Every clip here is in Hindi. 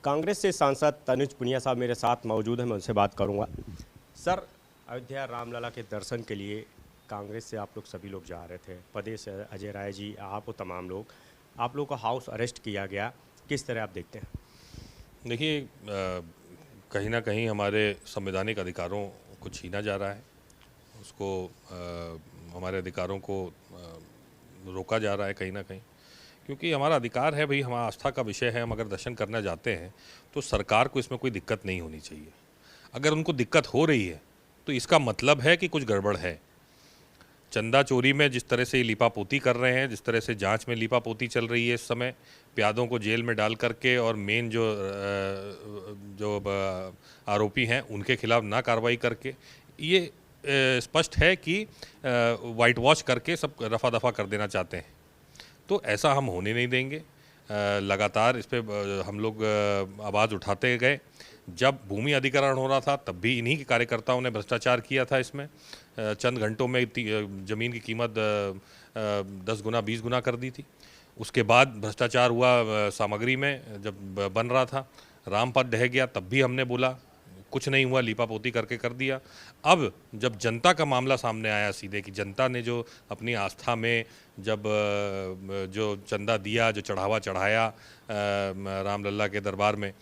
कांग्रेस से सांसद तनुज पुनिया साहब मेरे साथ मौजूद हैं, मैं उनसे बात करूंगा। सर, अयोध्या रामलला के दर्शन के लिए कांग्रेस से आप लोग सभी लोग जा रहे थे, प्रदेश अजय राय जी, आप और तमाम लोग, आप लोग को हाउस अरेस्ट किया गया, किस तरह आप देखते हैं? देखिए, कहीं ना कहीं हमारे संवैधानिक अधिकारों को छीना जा रहा है। उसको हमारे अधिकारों को रोका जा रहा है कहीं ना कहीं, क्योंकि हमारा अधिकार है भाई, हमारा आस्था का विषय है। हम अगर दर्शन करना चाहते हैं तो सरकार को इसमें कोई दिक्कत नहीं होनी चाहिए। अगर उनको दिक्कत हो रही है तो इसका मतलब है कि कुछ गड़बड़ है। चंदा चोरी में जिस तरह से लीपापोती कर रहे हैं, जिस तरह से जांच में लीपापोती चल रही है इस समय, प्यादों को जेल में डाल करके, और मेन जो आरोपी हैं उनके खिलाफ ना कार्रवाई करके, ये स्पष्ट है कि वाइट वॉश करके सब रफा दफा कर देना चाहते हैं। तो ऐसा हम होने नहीं देंगे। लगातार इस पर हम लोग आवाज़ उठाते गए। जब भूमि अधिग्रहण हो रहा था तब भी इन्हीं के कार्यकर्ताओं ने भ्रष्टाचार किया था। इसमें चंद घंटों में ज़मीन की कीमत 10 गुना 20 गुना कर दी थी। उसके बाद भ्रष्टाचार हुआ सामग्री में, जब बन रहा था, रामपथ ढह गया, तब भी हमने बोला, कुछ नहीं हुआ, लीपापोती करके कर दिया। अब जब जनता का मामला सामने आया सीधे, कि जनता ने जो अपनी आस्था में जब जो चंदा दिया, जो चढ़ावा चढ़ाया रामलला के दरबार में,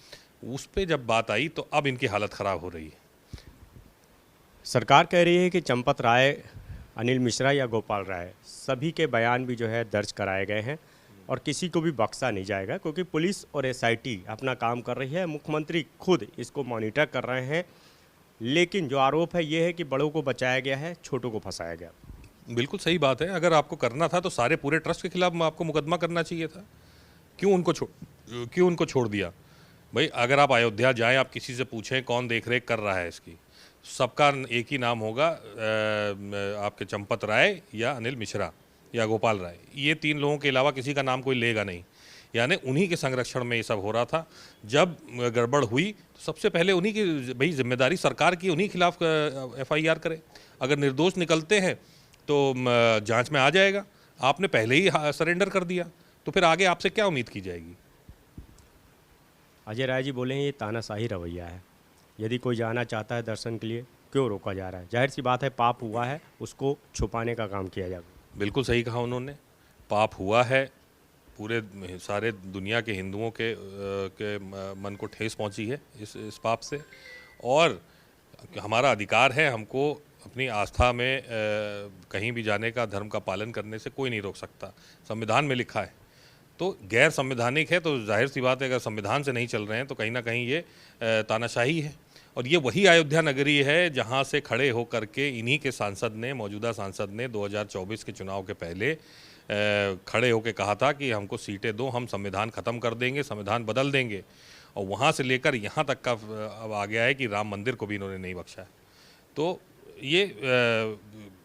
उस पे जब बात आई तो अब इनकी हालत ख़राब हो रही है। सरकार कह रही है कि चंपत राय, अनिल मिश्रा या गोपाल राय, सभी के बयान भी जो है दर्ज कराए गए हैं और किसी को भी बख्शा नहीं जाएगा, क्योंकि पुलिस और एसआईटी अपना काम कर रही है, मुख्यमंत्री खुद इसको मॉनिटर कर रहे हैं। लेकिन जो आरोप है ये है कि बड़ों को बचाया गया है, छोटों को फंसाया गया। बिल्कुल सही बात है। अगर आपको करना था तो सारे पूरे ट्रस्ट के खिलाफ आपको मुकदमा करना चाहिए था। क्यों उनको छोड़ दिया? भाई, अगर आप अयोध्या जाएं, आप किसी से पूछें कौन देख रेख कर रहा है इसकी, सबका एक ही नाम होगा, आपके चंपत राय या अनिल मिश्रा या गोपाल राय। ये 3 लोगों के अलावा किसी का नाम कोई लेगा नहीं। यानी उन्हीं के संरक्षण में ये सब हो रहा था। जब गड़बड़ हुई तो सबसे पहले उन्हीं की भाई जिम्मेदारी सरकार की, उन्हीं खिलाफ FIR करे। अगर निर्दोष निकलते हैं तो जांच में आ जाएगा। आपने पहले ही सरेंडर कर दिया, तो फिर आगे आपसे क्या उम्मीद की जाएगी? अजय राय जी बोले हैं ये तानाशाही रवैया है, यदि कोई जाना चाहता है दर्शन के लिए क्यों रोका जा रहा है? जाहिर सी बात है, पाप हुआ है, उसको छुपाने का काम किया जाएगा। बिल्कुल सही कहा उन्होंने। पाप हुआ है, पूरे सारे दुनिया के हिंदुओं के मन को ठेस पहुंची है इस पाप से। और हमारा अधिकार है, हमको अपनी आस्था में कहीं भी जाने का, धर्म का पालन करने से कोई नहीं रोक सकता। संविधान में लिखा है। तो गैर संवैधानिक है तो जाहिर सी बात है, अगर संविधान से नहीं चल रहे हैं तो कहीं ना कहीं ये तानाशाही है। और ये वही अयोध्या नगरी है जहां से खड़े होकर के इन्हीं के सांसद ने, मौजूदा सांसद ने 2024 के चुनाव के पहले खड़े होकर कहा था कि हमको सीटें दो, हम संविधान ख़त्म कर देंगे, संविधान बदल देंगे। और वहाँ से लेकर यहाँ तक का अब आ गया है कि राम मंदिर को भी इन्होंने नहीं बख्शा है। तो ये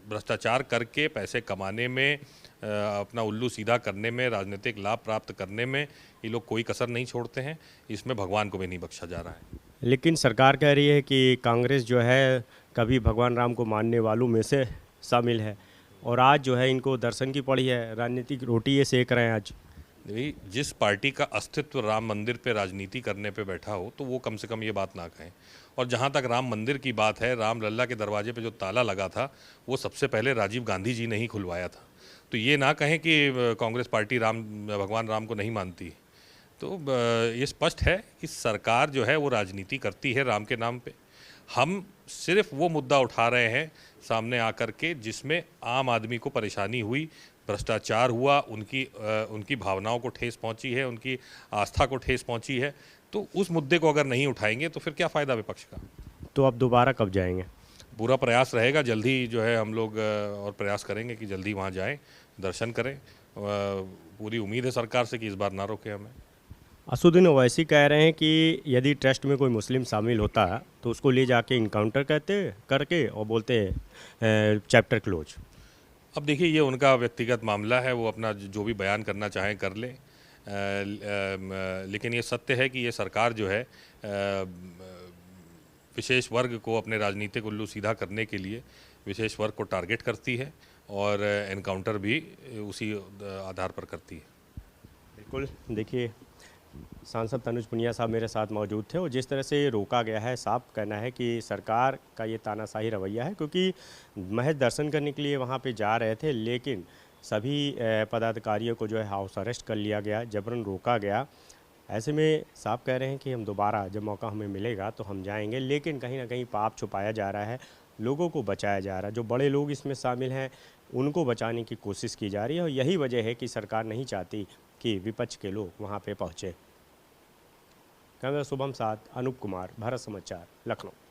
भ्रष्टाचार करके पैसे कमाने में, अपना उल्लू सीधा करने में, राजनीतिक लाभ प्राप्त करने में ये लोग कोई कसर नहीं छोड़ते हैं। इसमें भगवान को भी नहीं बख्शा जा रहा है। लेकिन सरकार कह रही है कि कांग्रेस जो है कभी भगवान राम को मानने वालों में से शामिल है, और आज जो है इनको दर्शन की पड़ी है, राजनीतिक रोटी ये सेक रहे हैं आज। नहीं, जिस पार्टी का अस्तित्व राम मंदिर पे राजनीति करने पे बैठा हो तो वो कम से कम ये बात ना कहें। और जहाँ तक राम मंदिर की बात है, रामलला के दरवाजे पे जो ताला लगा था वो सबसे पहले राजीव गांधी जी ने ही खुलवाया था। तो ये ना कहें कि कांग्रेस पार्टी भगवान राम को नहीं मानती। तो ये स्पष्ट है कि सरकार जो है वो राजनीति करती है राम के नाम पे। हम सिर्फ वो मुद्दा उठा रहे हैं सामने आकर के जिसमें आम आदमी को परेशानी हुई, भ्रष्टाचार हुआ, उनकी भावनाओं को ठेस पहुंची है, उनकी आस्था को ठेस पहुंची है। तो उस मुद्दे को अगर नहीं उठाएंगे तो फिर क्या फ़ायदा विपक्ष का? तो अब दोबारा कब जाएंगे? पूरा प्रयास रहेगा, जल्दी जो है हम लोग और प्रयास करेंगे कि जल्दी वहाँ जाएं, दर्शन करें। पूरी उम्मीद है सरकार से कि इस बार ना रोके हमें। असुद्दीन ओवैसी कह रहे हैं कि यदि ट्रस्ट में कोई मुस्लिम शामिल होता है तो उसको ले जाके इनकाउंटर कहते करके और बोलते हैं चैप्टर क्लोज। अब देखिए, ये उनका व्यक्तिगत मामला है, वो अपना जो भी बयान करना चाहें कर लें। लेकिन ये सत्य है कि ये सरकार जो है विशेष वर्ग को अपने राजनीतिक उल्लू सीधा करने के लिए विशेष वर्ग को टारगेट करती है और एनकाउंटर भी उसी आधार पर करती है। बिल्कुल, देखिए सांसद तनुज पुनिया साहब मेरे साथ मौजूद थे और जिस तरह से ये रोका गया है, साफ कहना है कि सरकार का ये तानाशाही रवैया है, क्योंकि महज दर्शन करने के लिए वहाँ पे जा रहे थे, लेकिन सभी पदाधिकारियों को जो है हाउस अरेस्ट कर लिया गया, जबरन रोका गया। ऐसे में साफ कह रहे हैं कि हम दोबारा जब मौका हमें मिलेगा तो हम जाएंगे, लेकिन कहीं ना कहीं पाप छुपाया जा रहा है, लोगों को बचाया जा रहा है। जो बड़े लोग इसमें शामिल हैं उनको बचाने की कोशिश की जा रही है और यही वजह है कि सरकार नहीं चाहती कि विपक्ष के लोग वहाँ पे पहुँचे। कैमरा शुभम साथ अनूप कुमार, भारत समाचार, लखनऊ।